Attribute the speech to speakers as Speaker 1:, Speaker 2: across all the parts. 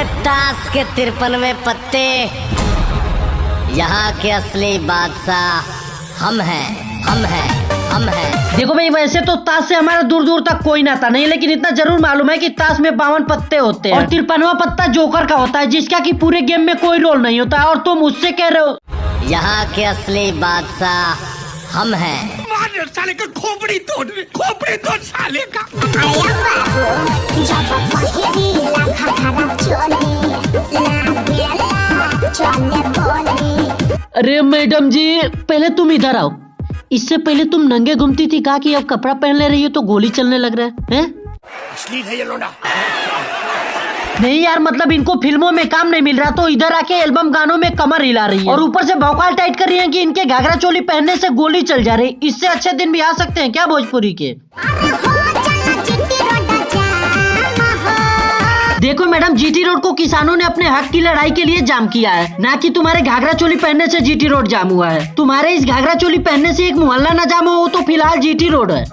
Speaker 1: अरे ताश के 53 पत्ते, यहाँ के असली बादशाह हम हैं, हम हैं, हम हैं।
Speaker 2: देखो भाई, वैसे तो ताश से हमारा दूर दूर तक कोई नाता नहीं, लेकिन इतना जरूर मालूम है कि ताश में 52 पत्ते होते हैं और 53वां पत्ता जोकर का होता है, जिसका कि पूरे गेम में कोई रोल नहीं होता। और तुम मुझसे कह रहे हो
Speaker 1: यहाँ के असली बादशाह हम हैं।
Speaker 3: साले का खोपड़ी तोड़ साले का।
Speaker 2: अरे मैडम जी, पहले तुम इधर आओ। इससे पहले तुम नंगे घूमती थी, कहा कि अब कपड़ा पहन ले रही हो तो गोली चलने लग रहा है?
Speaker 3: असली है ये लोना।
Speaker 2: नहीं यार, मतलब इनको फिल्मों में काम नहीं मिल रहा तो इधर आके एल्बम गानों में कमर हिला रही है और ऊपर से भौकाल टाइट कर रही है कि इनके घाघरा चोली पहनने से गोली चल जा रही। इससे अच्छे दिन भी आ सकते हैं क्या भोजपुरी के? देखो मैडम, जीटी रोड को किसानों ने अपने हक की लड़ाई के लिए जाम किया है, ना कि तुम्हारे घाघरा चोली पहनने से जीटी रोड जाम हुआ है। तुम्हारे इस घाघरा चोली पहनने से एक मोहल्ला न जाम हो तो फिलहाल जीटी रोड है।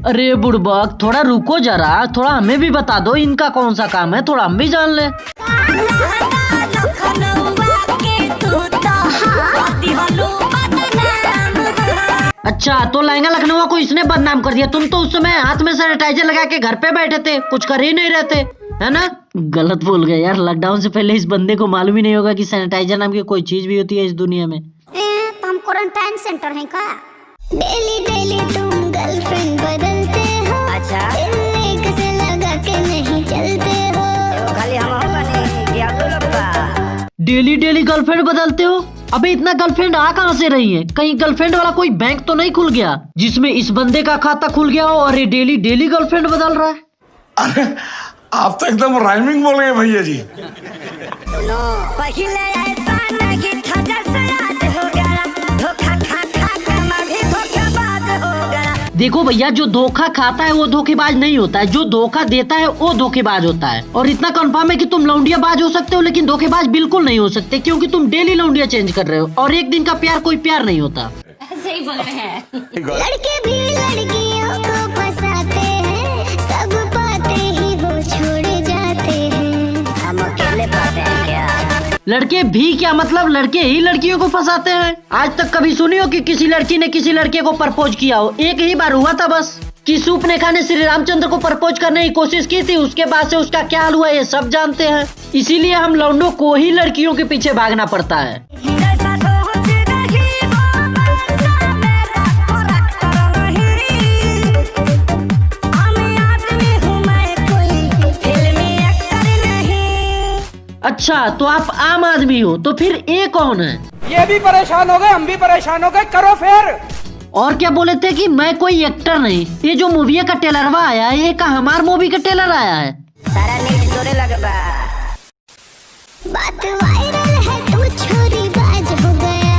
Speaker 2: अरे बुड़बक, थोड़ा रुको जरा, थोड़ा हमें भी बता दो इनका कौन सा काम है, थोड़ा हम भी जान ले। अच्छा, तो लहंगा लखनऊ को इसने बदनाम कर दिया। तुम तो उस समय हाथ में सैनिटाइजर लगा के घर पे बैठे थे, कुछ कर ही नहीं रहते, है ना? गलत बोल गए यार, लॉकडाउन से पहले इस बंदे को मालूम ही नहीं होगा कि सैनिटाइजर नाम की कोई चीज भी होती है इस दुनिया में।
Speaker 4: तो हम क्वारंटाइन सेंटर हैं का? डेली डेली तुम गर्लफ्रेंड बदलते हो। अच्छा, एक से लगा के नहीं चलते हो।
Speaker 1: खाली हम
Speaker 2: डेली डेली गर्लफ्रेंड बदलते हो? अबे इतना गर्लफ्रेंड आ कहाँ से रही है? कहीं गर्लफ्रेंड वाला कोई बैंक तो नहीं खुल गया जिसमें इस बंदे का खाता खुल गया हो और ये डेली डेली गर्लफ्रेंड बदल रहा है?
Speaker 3: अरे आप तो एकदम राइमिंग बोल गए भैया जी।
Speaker 1: पहले ऐसा नहीं था जैसे आज हो गया, धोखा खा खा कर मैं भी धोखेबाज हो गया।
Speaker 2: देखो भैया, जो धोखा खाता है वो धोखेबाज नहीं होता है, जो धोखा देता है वो धोखेबाज होता है। और इतना कंफर्म है कि तुम लौंडियाबाज हो सकते हो लेकिन धोखेबाज बिल्कुल नहीं हो सकते, क्योंकि तुम डेली लौंडिया चेंज कर रहे हो और एक दिन का प्यार कोई प्यार नहीं होता।
Speaker 1: सही बोल रहे हैं।
Speaker 4: लड़के भी लड़कियों को फंसाते हैं, सब बातें ही वो छोड़ जाते हैं।
Speaker 1: हम अकेले पाते हैं क्या?
Speaker 2: लड़के भी क्या मतलब? लड़के ही लड़कियों को फंसाते हैं? आज तक कभी सुनी हो कि किसी लड़की ने किसी लड़के को प्रपोज किया हो? एक ही बार हुआ था बस, कि सूपनेखा ने श्री रामचंद्र को प्रपोज करने की कोशिश की थी। उसके बाद से उसका क्या हाल हुआ ये सब जानते हैं। इसीलिए हम लौंडों को ही लड़कियों के पीछे भागना पड़ता है। अच्छा, तो आप आम आदमी हो, तो फिर ये कौन है?
Speaker 5: ये भी परेशान हो गए, हम भी परेशान हो गए, करो फिर।
Speaker 2: और क्या बोले थे कि मैं कोई एक्टर नहीं? ये जो मूवी का टेलरवा आया है, ये का हमार मूवी का टेलर आया है?
Speaker 1: सारा न्यूज़ तोरे लगबा।
Speaker 4: बात वायरल है, तू छोरी बाज हो गया।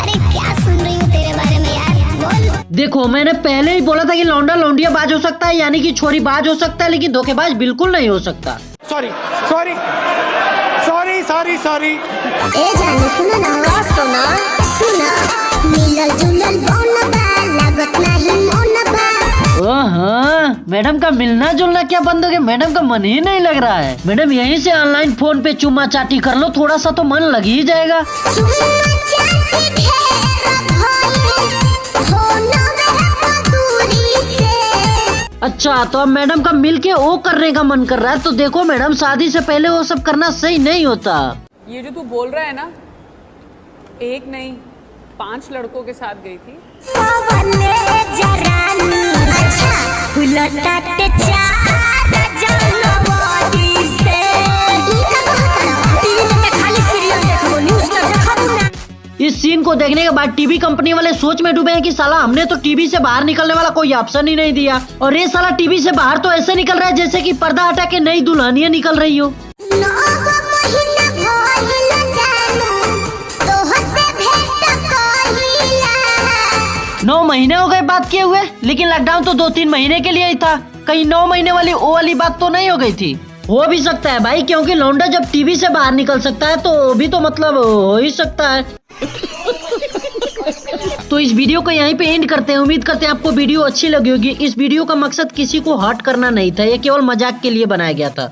Speaker 4: अरे क्या सुन रही हूँ तेरे बारे में यार, बोल।
Speaker 2: देखो, मैंने पहले ही बोला था कि लौंडा लौंडिया बाज हो सकता है, यानी कि छोरी बाज हो सकता है, लेकिन धोखेबाज बिल्कुल नहीं हो सकता।
Speaker 5: Sorry sorry sorry sorry sorry.
Speaker 4: ए जाने सुनो ना, सुना सुना, मिलल जुलल बनबा, लागत नहीं मनबा।
Speaker 2: ओह, मैडम का मिलना जुलना क्या बंद हो गया? मैडम का मन ही नहीं लग रहा है। मैडम यहीं से ऑनलाइन फोन पे चुम्मा चाटी कर लो, थोड़ा सा तो मन लग ही जाएगा। अच्छा, तो अब मैडम का मिल के वो करने का मन कर रहा है। तो देखो मैडम, शादी से पहले वो सब करना सही नहीं होता।
Speaker 6: ये जो तू बोल रहा है ना, एक नहीं 5 लड़कों के साथ गई थी।
Speaker 2: इस सीन को देखने के बाद टीवी कंपनी वाले सोच में डूबे हैं कि साला हमने तो टीवी से बाहर निकलने वाला कोई ऑप्शन ही नहीं दिया, और ये साला टीवी से बाहर तो ऐसे निकल रहा है जैसे कि पर्दा हटा के नई दुल्हनिया निकल रही हो। 9 महीने हो गए बात किए हुए, लेकिन लॉकडाउन तो 2-3 महीने के लिए ही था। कहीं 9 महीने वाली वो वाली बात तो नहीं हो गई थी? हो भी सकता है भाई, क्योंकि लौंडा जब टीवी से बाहर निकल सकता है तो भी तो मतलब हो ही सकता है। तो तो इस वीडियो को यहीं पे एंड करते हैं। उम्मीद करते हैं आपको वीडियो अच्छी लगी होगी। इस वीडियो का मकसद किसी को हर्ट करना नहीं था, ये केवल मजाक के लिए बनाया गया था।